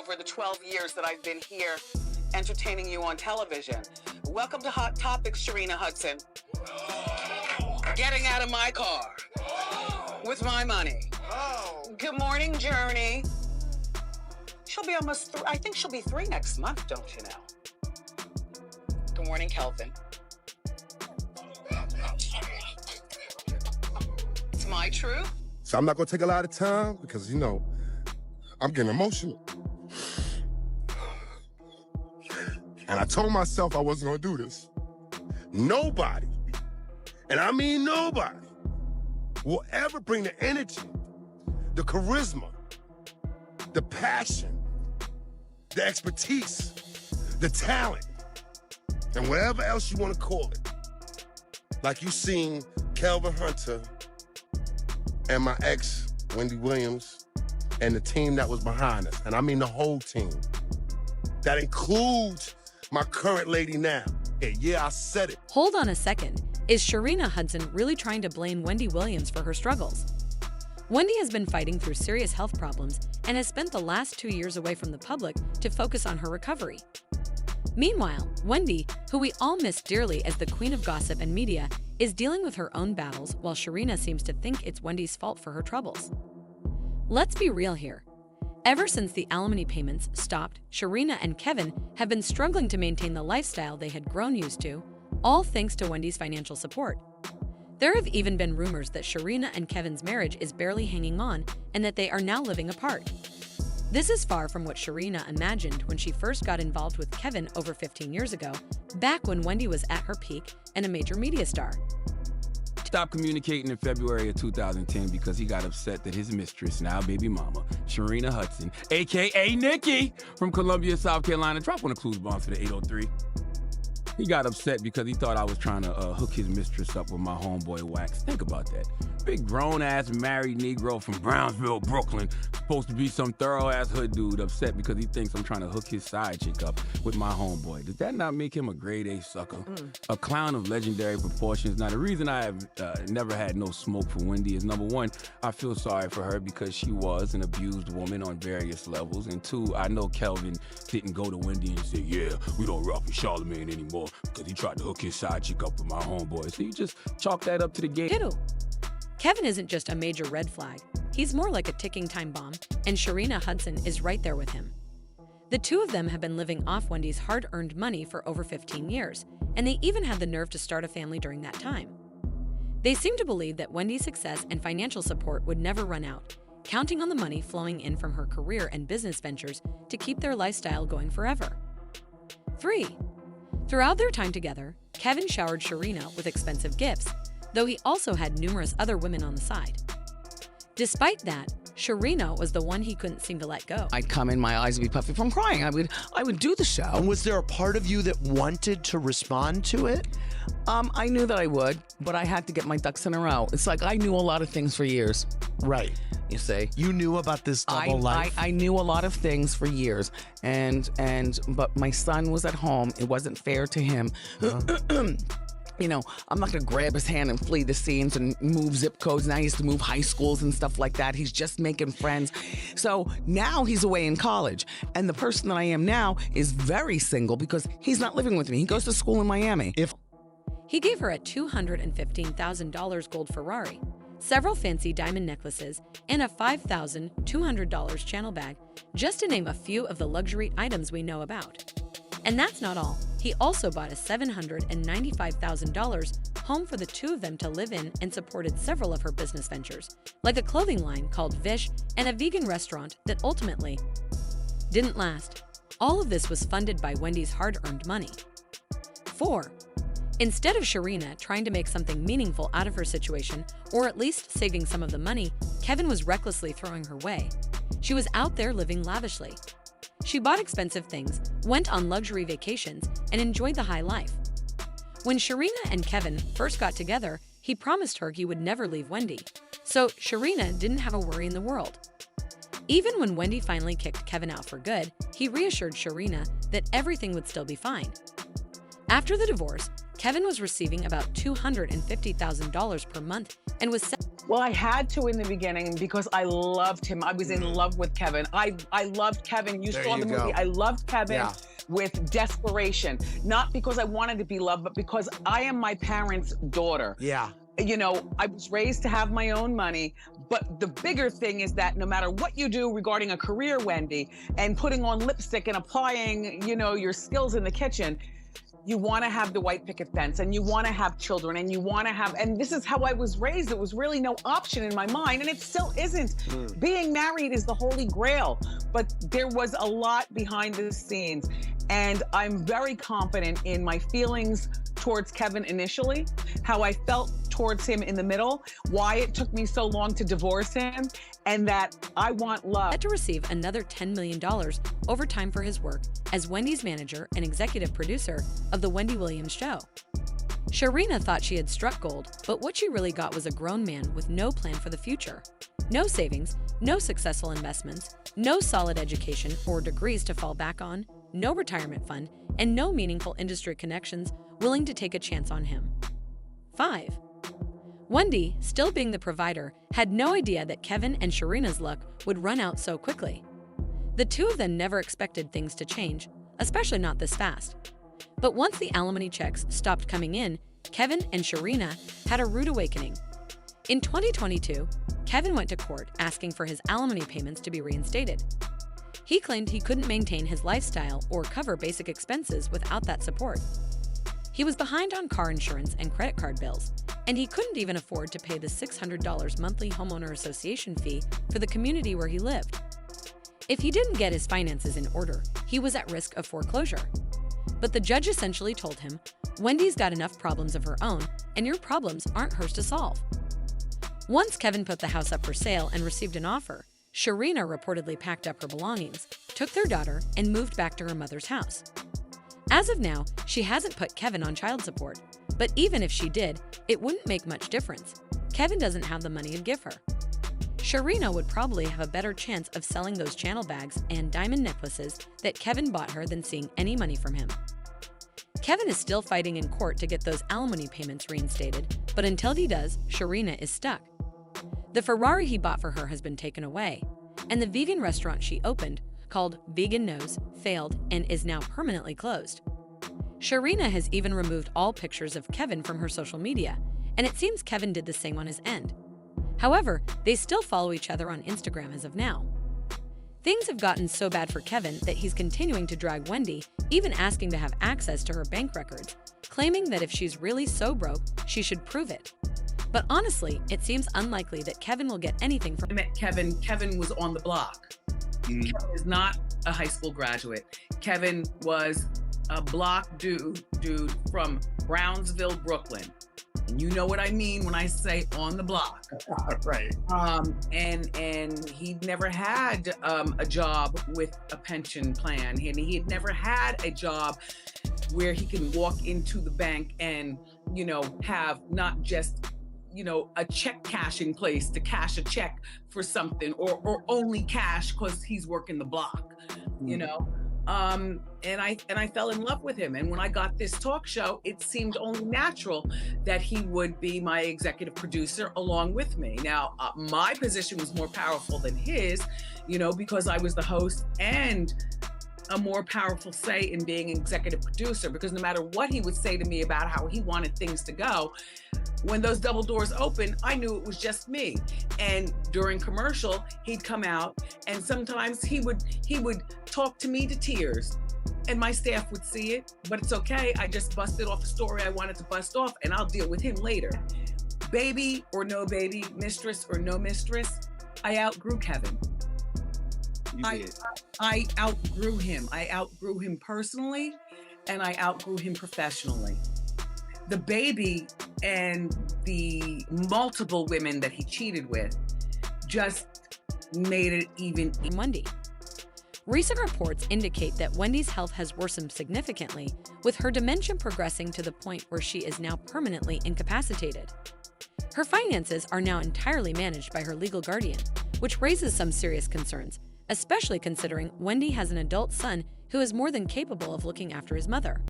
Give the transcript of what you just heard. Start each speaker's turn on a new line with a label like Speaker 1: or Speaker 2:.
Speaker 1: over the 12 years that I've been here entertaining you on television. Welcome to Hot Topics, Sharina Hudson. Getting out of my car with my money. Good morning, Journey. She'll be almost, I think she'll be 3 next month, don't you know? Good morning, Kelvin. It's my truth.
Speaker 2: So I'm not gonna take a lot of time because, you know, I'm getting emotional. And I told myself I wasn't gonna do this. Nobody, and I mean nobody, will ever bring the energy, the charisma, the passion, the expertise, the talent, and whatever else you want to call it, like you seen Kelvin Hunter and my ex, Wendy Williams, and the team that was behind us. And I mean the whole team. That includes my current lady now. Yeah, I said it.
Speaker 3: Hold on a second. Is Sharina Hudson really trying to blame Wendy Williams for her struggles? Wendy has been fighting through serious health problems and has spent the last 2 years away from the public to focus on her recovery. Meanwhile, Wendy, who we all miss dearly as the queen of gossip and media, is dealing with her own battles while Sharina seems to think it's Wendy's fault for her troubles. Let's be real here. Ever since the alimony payments stopped, Sharina and Kevin have been struggling to maintain the lifestyle they had grown used to, all thanks to Wendy's financial support. There have even been rumors that Sharina and Kevin's marriage is barely hanging on and that they are now living apart. This is far from what Sharina imagined when she first got involved with Kevin over 15 years ago, back when Wendy was at her peak and a major media star.
Speaker 4: Stopped communicating in February of 2010 because he got upset that his mistress, now baby mama, Sharina Hudson, a.k.a. Nikki, from Columbia, South Carolina, dropped one of Clues bombs for the 803. He got upset because he thought I was trying to hook his mistress up with my homeboy Wax. Think about that. Big grown-ass married Negro from Brownsville, Brooklyn, supposed to be some thorough-ass hood dude, upset because he thinks I'm trying to hook his side chick up with my homeboy. Does that not make him a grade-A sucker? A clown of legendary proportions. Now, the reason I have never had no smoke for Wendy is, number one, I feel sorry for her because she was an abused woman on various levels. And two, I know Kelvin didn't go to Wendy and say, yeah, we don't rock with Charlamagne anymore because he tried to hook his side chick up with my homeboy. So you just chalk that up to the game.
Speaker 3: Kevin isn't just a major red flag. He's more like a ticking time bomb, and Sharina Hudson is right there with him. The two of them have been living off Wendy's hard-earned money for over 15 years, and they even had the nerve to start a family during that time. They seem to believe that Wendy's success and financial support would never run out, counting on the money flowing in from her career and business ventures to keep their lifestyle going forever. 3. Throughout their time together, Kevin showered Sharina with expensive gifts, though he also had numerous other women on the side. Despite that, Sharina was the one he couldn't seem to let go.
Speaker 5: I'd come in, my eyes would be puffy from crying. I would do the show.
Speaker 6: And was there a part of you that wanted to respond to it?
Speaker 5: I knew that I would, but I had to get my ducks in a row. It's like I knew a lot of things for years.
Speaker 6: Right.
Speaker 5: You see,
Speaker 6: You knew about this double life?
Speaker 5: I knew a lot of things for years, but my son was at home. It wasn't fair to him. You know, I'm not going to grab his hand and flee the scenes and move zip codes. Now he has to move high schools and stuff like that. He's just making friends. So now he's away in college. And the person that I am now is very single because he's not living with me. He goes to school in Miami.
Speaker 3: He gave her a $215,000 gold Ferrari, several fancy diamond necklaces, and a $5,200 Chanel bag, just to name a few of the luxury items we know about. And that's not all. He also bought a $795,000 home for the two of them to live in and supported several of her business ventures, like a clothing line called Vish and a vegan restaurant that ultimately didn't last. All of this was funded by Wendy's hard-earned money. 4. Instead of Sharina trying to make something meaningful out of her situation, or at least saving some of the money Kevin was recklessly throwing her way, she was out there living lavishly. She bought expensive things, went on luxury vacations, and enjoyed the high life. When Sharina and Kevin first got together, he promised her he would never leave Wendy, so Sharina didn't have a worry in the world. Even when Wendy finally kicked Kevin out for good, he reassured Sharina that everything would still be fine. After the divorce, Kevin was receiving about $250,000 per month and was set
Speaker 1: Well, I had to in the beginning because I loved him. I was in love with Kevin. I loved Kevin. You
Speaker 6: There
Speaker 1: saw
Speaker 6: you
Speaker 1: the movie.
Speaker 6: go.
Speaker 1: I loved Kevin
Speaker 6: Yeah.
Speaker 1: with desperation. Not because I wanted to be loved, but because I am my parents' daughter.
Speaker 6: Yeah.
Speaker 1: You know, I was raised to have my own money, but the bigger thing is that no matter what you do regarding a career, Wendy, and putting on lipstick and applying, you know, your skills in the kitchen, you want to have the white picket fence, and you want to have children, and you want to have, and this is how I was raised. It was really no option in my mind, and it still isn't. Being married is the holy grail, but there was a lot behind the scenes, and I'm very confident in my feelings towards Kevin initially, how I felt towards him in the middle, why it took me so long to divorce him, and that I want love.
Speaker 3: Set to receive another $10 million over time for his work as Wendy's manager and executive producer of The Wendy Williams Show. Sharina thought she had struck gold, but what she really got was a grown man with no plan for the future. No savings, no successful investments, no solid education or degrees to fall back on, no retirement fund, and no meaningful industry connections willing to take a chance on him. 5. Wendy, still being the provider, had no idea that Kevin and Sharina's luck would run out so quickly. The two of them never expected things to change, especially not this fast. But once the alimony checks stopped coming in, Kevin and Sharina had a rude awakening. In 2022, Kevin went to court asking for his alimony payments to be reinstated. He claimed he couldn't maintain his lifestyle or cover basic expenses without that support. He was behind on car insurance and credit card bills, and he couldn't even afford to pay the $600 monthly homeowner association fee for the community where he lived. If he didn't get his finances in order, he was at risk of foreclosure. But the judge essentially told him, "Wendy's got enough problems of her own, and your problems aren't hers to solve." Once Kevin put the house up for sale and received an offer, Sharina reportedly packed up her belongings, took their daughter, and moved back to her mother's house. As of now, she hasn't put Kevin on child support, but even if she did, it wouldn't make much difference. Kevin doesn't have the money to give her. Sharina would probably have a better chance of selling those channel bags and diamond necklaces that Kevin bought her than seeing any money from him. Kevin is still fighting in court to get those alimony payments reinstated, but until he does, Sharina is stuck. The Ferrari he bought for her has been taken away, and the vegan restaurant she opened, called Vegan Nose, failed and is now permanently closed. Sharina has even removed all pictures of Kevin from her social media, and it seems Kevin did the same on his end. However, they still follow each other on Instagram as of now. Things have gotten so bad for Kevin that he's continuing to drag Wendy, even asking to have access to her bank records, claiming that if she's really so broke, she should prove it. But honestly, it seems unlikely that Kevin will get anything from
Speaker 1: I met Kevin. Kevin was on the block. Kevin is not a high school graduate. Kevin was a block dude from Brownsville, Brooklyn. And you know what I mean when I say on the block.
Speaker 6: Right.
Speaker 1: And he'd never had a job with a pension plan. And he had never had a job where he can walk into the bank and, you know, have not just, you know, a check cashing place to cash a check for something, or only cash because he's working the block, you know. And I fell in love with him. And when I got this talk show, it seemed only natural that he would be my executive producer along with me. Now, my position was more powerful than his, you know, because I was the host and a more powerful say in being an executive producer, because no matter what he would say to me about how he wanted things to go, when those double doors open, I knew it was just me. And during commercial, he'd come out and sometimes he would talk to me to tears, and my staff would see it, but it's okay. I just busted off a story I wanted to bust off, and I'll deal with him later. Baby or no baby, mistress or no mistress, I outgrew Kevin. I outgrew him. I outgrew him personally, and I outgrew him professionally. The baby and the multiple women that he cheated with just made it even.
Speaker 3: Wendy. Recent reports indicate that Wendy's health has worsened significantly, with her dementia progressing to the point where she is now permanently incapacitated. Her finances are now entirely managed by her legal guardian, which raises some serious concerns, especially considering Wendy has an adult son who is more than capable of looking after his mother.